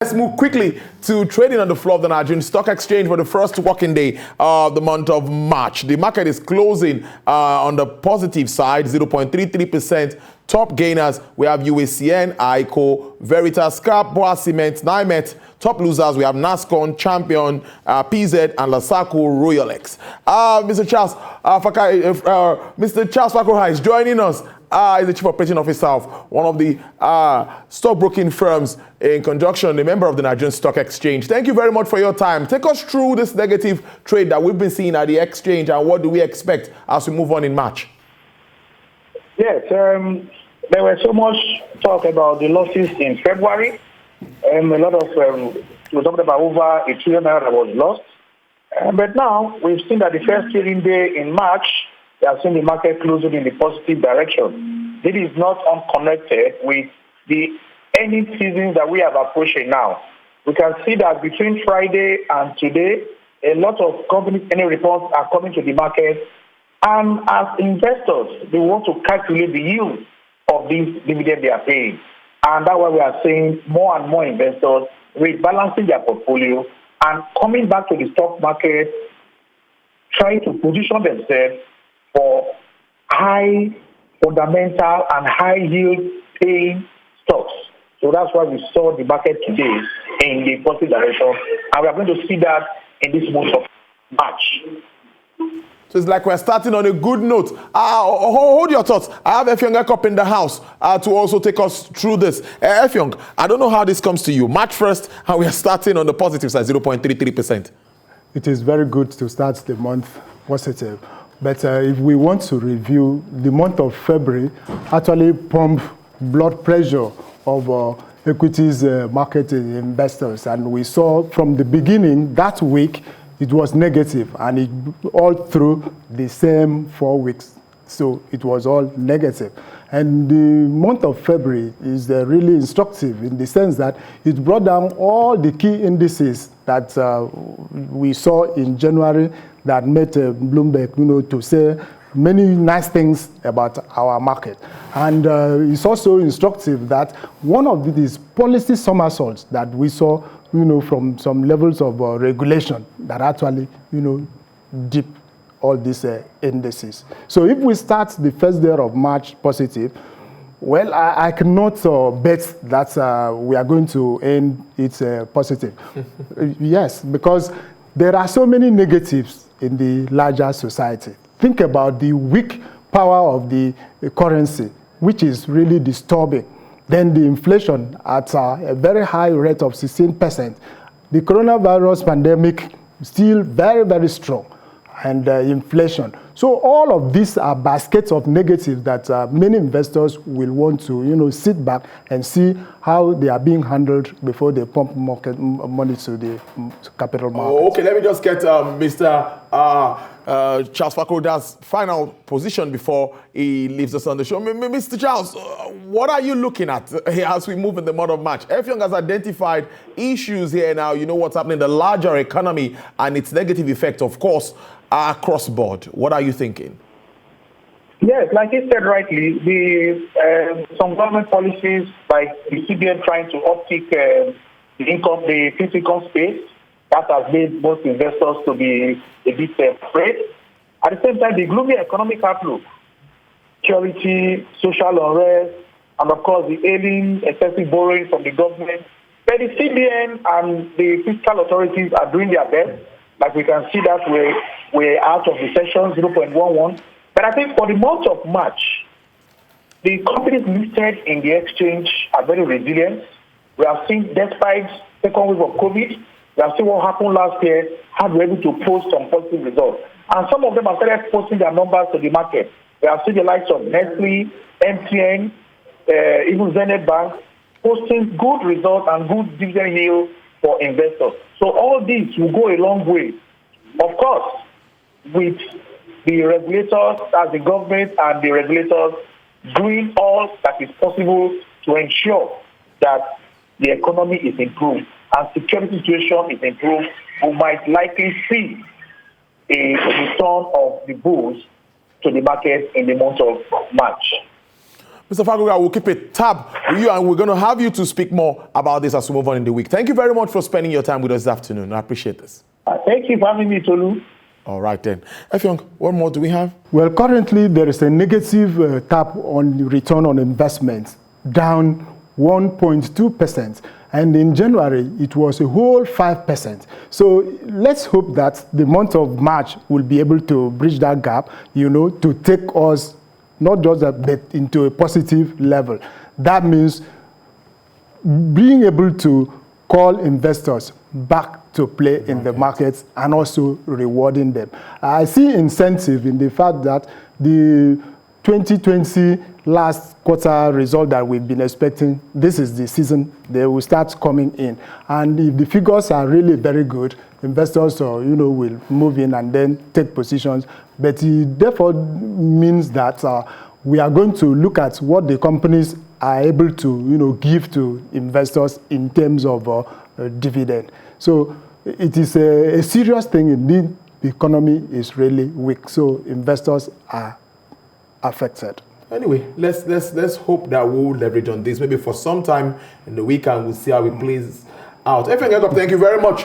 Let's move quickly to trading on the floor of the Nigerian Stock Exchange for the first working day of the month of March. The market is closing on the positive side, 0.33%. Top gainers, we have UACN, ICO, Veritas, Scrap, Boa Cement, NIMET. Top losers, we have NASCON, Champion, PZ, and Lasaco, Royalex. Mr. Charles Fakoha is joining us. Is the Chief Operating Officer of one of the stockbroking firms in conjunction, a member of the Nigerian Stock Exchange. Thank you very much for your time. Take us through this negative trade that we've been seeing at the exchange, and what do we expect as we move on in March? Yes, there was so much talk about the losses in February. A lot of, we talked about over $1 trillion that was lost. But now we've seen that the first trading day in March, we have seen the market closing in the positive direction. This is not unconnected with the earnings season that we are approaching now. We can see that between Friday and today, a lot of company earnings reports are coming to the market. And as investors, they want to calculate the yield of this dividend they are paying. And that's why we are seeing more and more investors rebalancing their portfolio and coming back to the stock market, trying to position themselves for high fundamental and high yield paying stocks. So that's why we saw the market today in the positive direction. And we are going to see that in this month of March. So it's like we're starting on a good note. Hold your thoughts. I have Effiong Ekop in the house to also take us through this. Effiong, I don't know how this comes to you. March 1st, and we are starting on the positive side, 0.33%. It is very good to start the month positive. But if we want to review, the month of February actually pumped blood pressure of equities market investors. And we saw from the beginning that week, it was negative, and it all through the same 4 weeks. So it was all negative. And the month of February is really instructive in the sense that it brought down all the key indices that we saw in January that made Bloomberg, to say many nice things about our market. And it's also instructive that one of these policy somersaults that we saw, from some levels of regulation that actually, dip all these indices. So if we start the first day of March positive, well, I cannot bet that we are going to end it positive. Yes, because there are so many negatives in the larger society. Think about the weak power of the currency, which is really disturbing. Then the inflation at a very high rate of 16%. The coronavirus pandemic still very, very strong. And inflation. So all of these are baskets of negatives that many investors will want to, sit back and see how they are being handled before they pump money to the capital market. Okay, let me just get Mr. Charles Fakoda's final position before he leaves us on the show. Mr. Charles, what are you looking at as we move in the month of March? Effiong has identified issues here now. You know what's happening in the larger economy and its negative effect, of course, across board. What are you thinking? Yes, like he said rightly, some government policies like the CBN trying to uptick the fixed income space, that has made most investors to be a bit afraid. At the same time, the gloomy economic outlook, security, social unrest, and of course the ailing excessive borrowing from the government. But the CBN and the fiscal authorities are doing their best. Like we can see that we're out of recession, 0.11. But I think for the month of March, the companies listed in the exchange are very resilient. We have seen, despite second wave of COVID, we have seen what happened last year, how they were able to post some positive results. And some of them have started posting their numbers to the market. We have seen the likes of Nestle, MTN, even Zenith Bank, posting good results and good dividend yield for investors. So all this will go a long way. Of course, with the regulators, as the government and the regulators doing all that is possible to ensure that the economy is improved and security situation is improved, we might likely see a return of the bulls to the market in the month of March. Mr. Fagoga, we'll keep a tab with you, and we're going to have you to speak more about this as we move on in the week. Thank you very much for spending your time with us this afternoon. I appreciate this. Thank you for having me, Tolu. All right, then. Effiong, what more do we have? Well, currently there is a negative tap on return on investment, down 1.2%. And in January, it was a whole 5%. So let's hope that the month of March will be able to bridge that gap, to take us not just a bit into a positive level. That means being able to call investors back to play in the markets and also rewarding them. I see incentive in the fact that the 2020 last quarter result that we've been expecting, this is the season they will start coming in. And if the figures are really very good, investors will move in and then take positions. But it therefore means that we are going to look at what the companies are able to give to investors in terms of dividend. So it is a serious thing indeed. The economy is really weak, so investors are affected. Anyway, let's hope that we'll leverage on this. Maybe for some time in the weekend, we'll see how it plays out. Effiong Jacob, thank you very much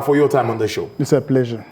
for your time on the show. It's a pleasure.